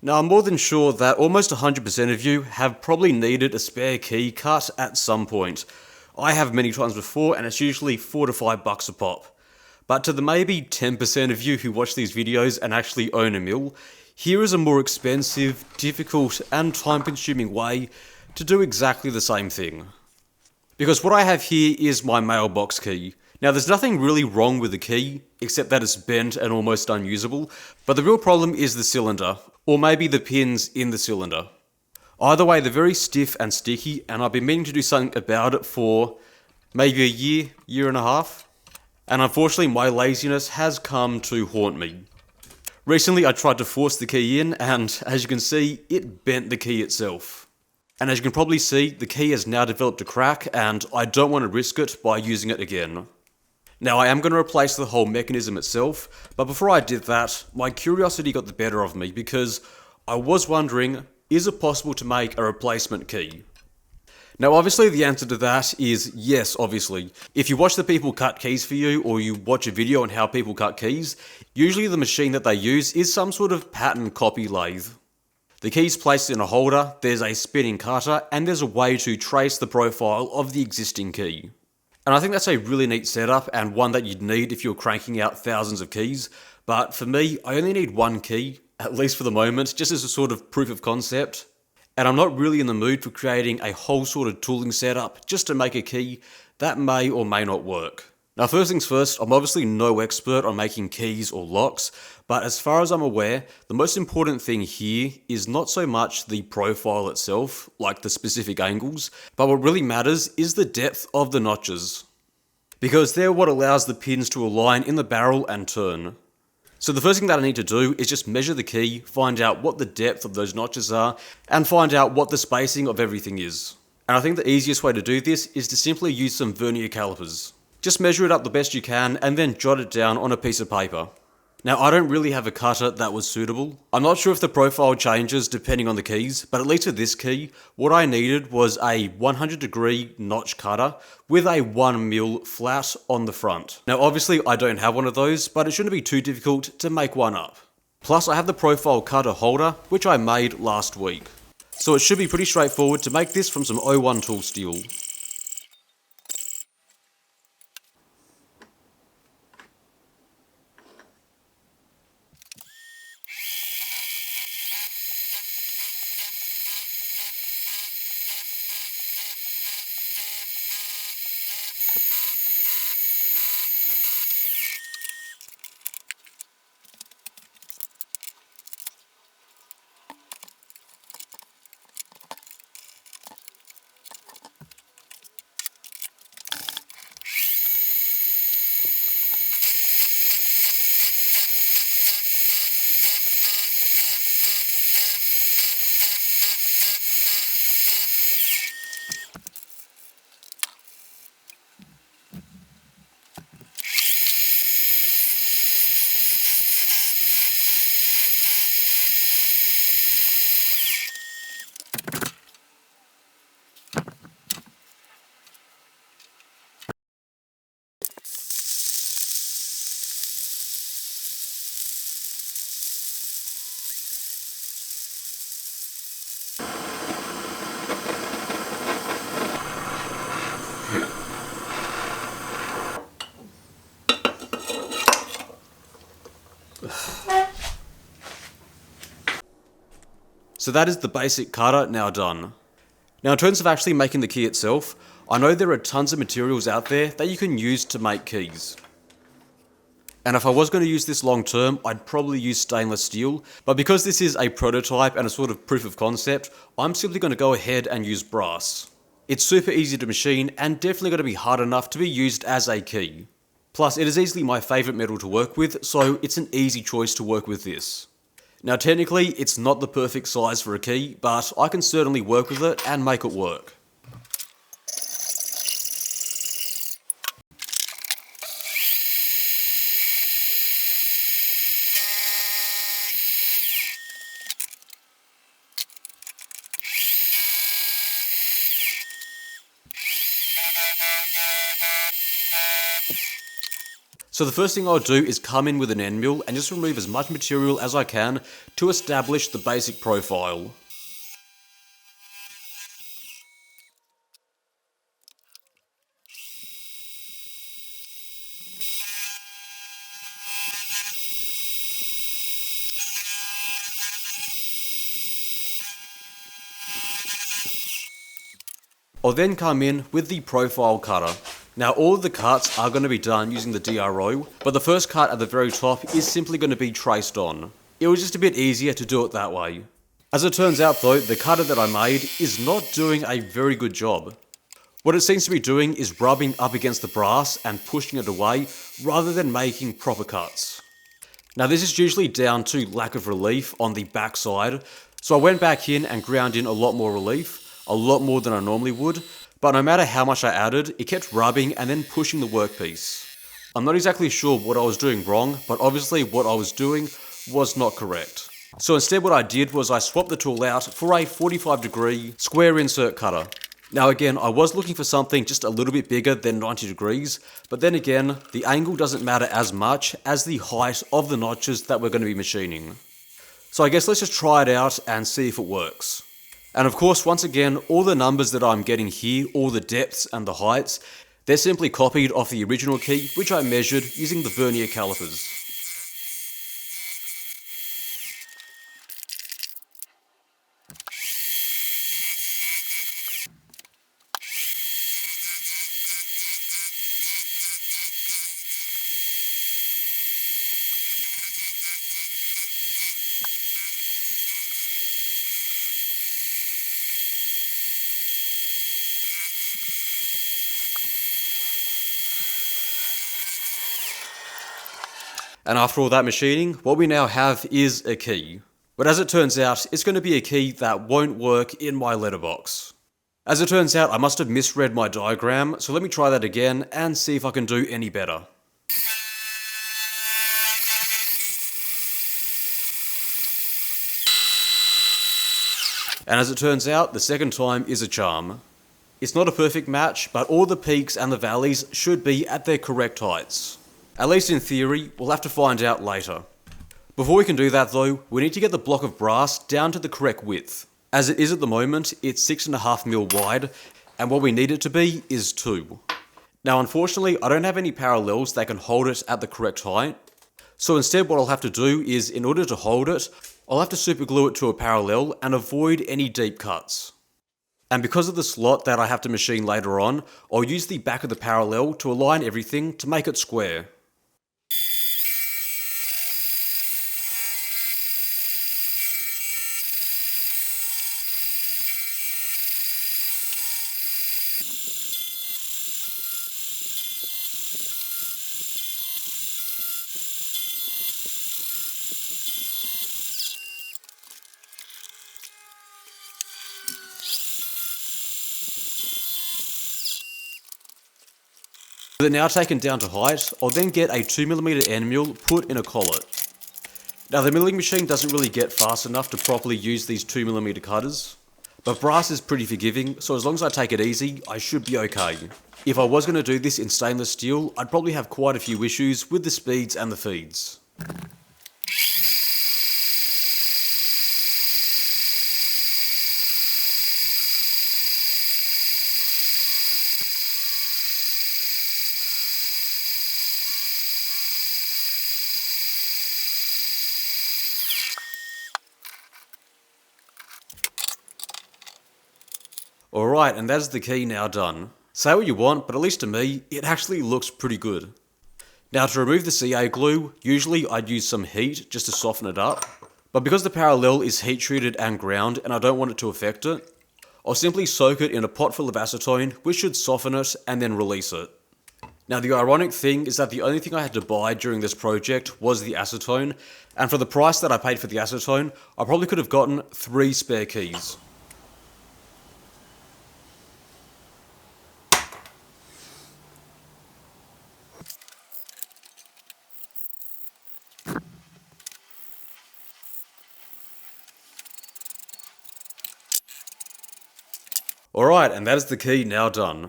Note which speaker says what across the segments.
Speaker 1: Now, I'm more than sure that almost 100% of you have probably needed a spare key cut at some point. I have many times before, and it's usually $4 to $5 a pop. But to the maybe 10% of you who watch these videos and actually own a mill, here is a more expensive, difficult, and time-consuming way to do exactly the same thing. Because what I have here is my mailbox key. Now, there's nothing really wrong with the key, except that it's bent and almost unusable, but the real problem is the cylinder, or maybe the pins in the cylinder. Either way, they're very stiff and sticky, and I've been meaning to do something about it for maybe a year and a half, and unfortunately my laziness has come to haunt me. Recently I tried to force the key in, and as you can see, it bent the key itself. And as you can probably see, the key has now developed a crack, and I don't want to risk it by using it again. Now, I am going to replace the whole mechanism itself, but before I did that, my curiosity got the better of me because I was wondering, is it possible to make a replacement key? Now, obviously the answer to that is yes, obviously. If you watch the people cut keys for you, or you watch a video on how people cut keys, usually the machine that they use is some sort of pattern copy lathe. The key's placed in a holder, there's a spinning cutter, and there's a way to trace the profile of the existing key. And I think that's a really neat setup, and one that you'd need if you're cranking out thousands of keys. But for me, I only need one key, at least for the moment, just as a sort of proof of concept. And I'm not really in the mood for creating a whole sort of tooling setup just to make a key that may or may not work. Now, first things first, I'm obviously no expert on making keys or locks, but as far as I'm aware, the most important thing here is not so much the profile itself, like the specific angles, but what really matters is the depth of the notches. Because they're what allows the pins to align in the barrel and turn. So the first thing that I need to do is just measure the key, find out what the depth of those notches are, and find out what the spacing of everything is. And I think the easiest way to do this is to simply use some vernier calipers. Just measure it up the best you can and then jot it down on a piece of paper. Now, I don't really have a cutter that was suitable. I'm not sure if the profile changes depending on the keys, but at least for this key, what I needed was a 100-degree notch cutter with a 1mm flat on the front. Now, obviously I don't have one of those, but it shouldn't be too difficult to make one up. Plus, I have the profile cutter holder, which I made last week. So it should be pretty straightforward to make this from some 01 tool steel. So that is the basic cutter now done. Now in terms of actually making the key itself, I know there are tons of materials out there that you can use to make keys. And if I was going to use this long term, I'd probably use stainless steel, but because this is a prototype and a sort of proof of concept, I'm simply going to go ahead and use brass. It's super easy to machine and definitely going to be hard enough to be used as a key. Plus, it is easily my favourite metal to work with, so it's an easy choice to work with this. Now technically, it's not the perfect size for a key, but I can certainly work with it and make it work. So the first thing I'll do is come in with an end mill and just remove as much material as I can to establish the basic profile. I'll then come in with the profile cutter. Now all of the cuts are going to be done using the DRO, but the first cut at the very top is simply going to be traced on. It was just a bit easier to do it that way. As it turns out though, the cutter that I made is not doing a very good job. What it seems to be doing is rubbing up against the brass and pushing it away rather than making proper cuts. Now this is usually down to lack of relief on the back side, so I went back in and ground in a lot more relief, a lot more than I normally would, but no matter how much I added, it kept rubbing and then pushing the workpiece. I'm not exactly sure what I was doing wrong, but obviously what I was doing was not correct. So instead what I did was I swapped the tool out for a 45-degree square insert cutter. Now again, I was looking for something just a little bit bigger than 90 degrees, but then again, the angle doesn't matter as much as the height of the notches that we're going to be machining. So I guess let's just try it out and see if it works. And of course, once again, all the numbers that I'm getting here, all the depths and the heights, they're simply copied off the original key, which I measured using the vernier calipers. And after all that machining, what we now have is a key. But as it turns out, it's going to be a key that won't work in my letterbox. As it turns out, I must have misread my diagram, so let me try that again and see if I can do any better. And as it turns out, the second time is a charm. It's not a perfect match, but all the peaks and the valleys should be at their correct heights. At least in theory, we'll have to find out later. Before we can do that though, we need to get the block of brass down to the correct width. As it is at the moment, it's 6.5mm wide, and what we need it to be is 2. Now unfortunately, I don't have any parallels that can hold it at the correct height. So instead what I'll have to do is, in order to hold it, I'll have to superglue it to a parallel and avoid any deep cuts. And because of the slot that I have to machine later on, I'll use the back of the parallel to align everything to make it square. With it now taken down to height, I'll then get a 2mm end mill put in a collet. Now the milling machine doesn't really get fast enough to properly use these 2mm cutters, but brass is pretty forgiving, so as long as I take it easy, I should be okay. If I was going to do this in stainless steel, I'd probably have quite a few issues with the speeds and the feeds. Alright, and that's the key now done. Say what you want, but at least to me, it actually looks pretty good. Now to remove the CA glue, usually I'd use some heat just to soften it up. But because the parallel is heat treated and ground and I don't want it to affect it, I'll simply soak it in a pot full of acetone, which should soften it and then release it. Now the ironic thing is that the only thing I had to buy during this project was the acetone, and for the price that I paid for the acetone, I probably could have gotten 3 spare keys. Alright, and that is the key now done.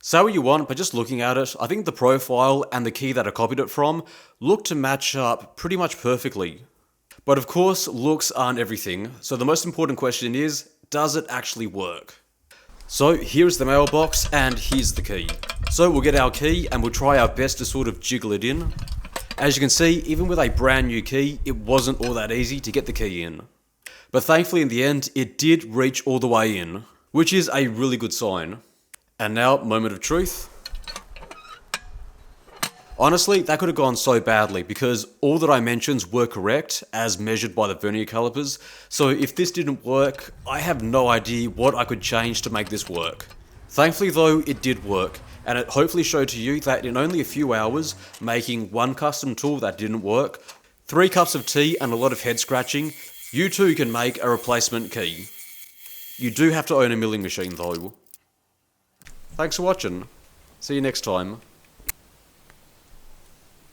Speaker 1: Say what you want, but just looking at it, I think the profile and the key that I copied it from look to match up pretty much perfectly. But of course, looks aren't everything, so the most important question is, does it actually work? So here's the mailbox, and here's the key. So we'll get our key, and we'll try our best to sort of jiggle it in. As you can see, even with a brand new key, it wasn't all that easy to get the key in. But thankfully in the end, it did reach all the way in, which is a really good sign. And now, moment of truth. Honestly, that could have gone so badly because all the dimensions were correct as measured by the vernier calipers, so if this didn't work, I have no idea what I could change to make this work. Thankfully though, it did work, and it hopefully showed to you that in only a few hours, making one custom tool that didn't work, 3 cups of tea and a lot of head scratching, you too can make a replacement key. You do have to own a milling machine though. Thanks for watching. See you next time.